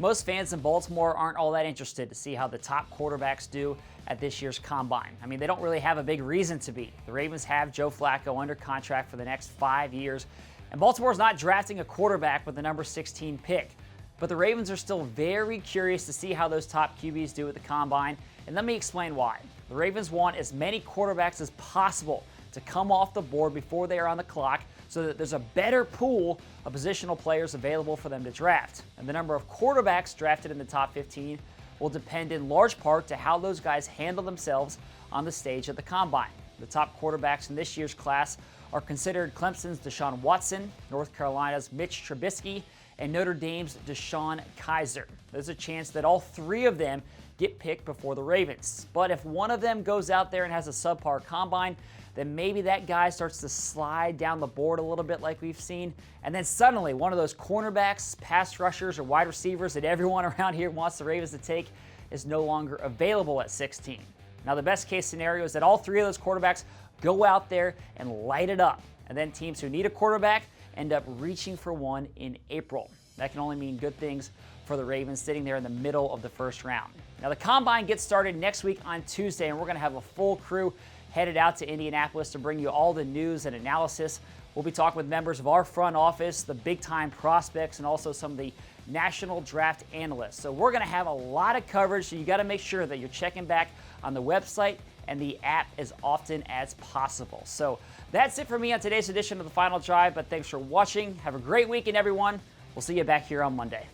Most fans in Baltimore aren't all that interested to see how the top quarterbacks do at this year's combine. I mean, they don't really have a big reason to be. The Ravens have Joe Flacco under contract for the next 5 years, and Baltimore's not drafting a quarterback with the number 16 pick. But the Ravens are still very curious to see how those top QBs do at the combine, and let me explain why. The Ravens want as many quarterbacks as possible to come off the board before they are on the clock so that there's a better pool of positional players available for them to draft. And the number of quarterbacks drafted in the top 15 will depend in large part to how those guys handle themselves on the stage at the combine. The top quarterbacks in this year's class are considered Clemson's Deshaun Watson, North Carolina's Mitch Trubisky, and Notre Dame's Deshaun Kaiser. There's a chance that all three of them get picked before the Ravens. But if one of them goes out there and has a subpar combine, then maybe that guy starts to slide down the board a little bit like we've seen, and then suddenly one of those cornerbacks, pass rushers, or wide receivers that everyone around here wants the Ravens to take is no longer available at 16. Now, the best case scenario is that all three of those quarterbacks go out there and light it up, and then teams who need a quarterback end up reaching for one in April. That can only mean good things for the Ravens sitting there in the middle of the first round. Now, the combine gets started next week on Tuesday, and we're going to have a full crew headed out to Indianapolis to bring you all the news and analysis. We'll be talking with members of our front office, the big-time prospects, and also some of the national draft analysts. So we're going to have a lot of coverage, so you got to make sure that you're checking back on the website and the app as often as possible. So that's it for me on today's edition of The Final Drive, but thanks for watching. Have a great weekend, everyone. We'll see you back here on Monday.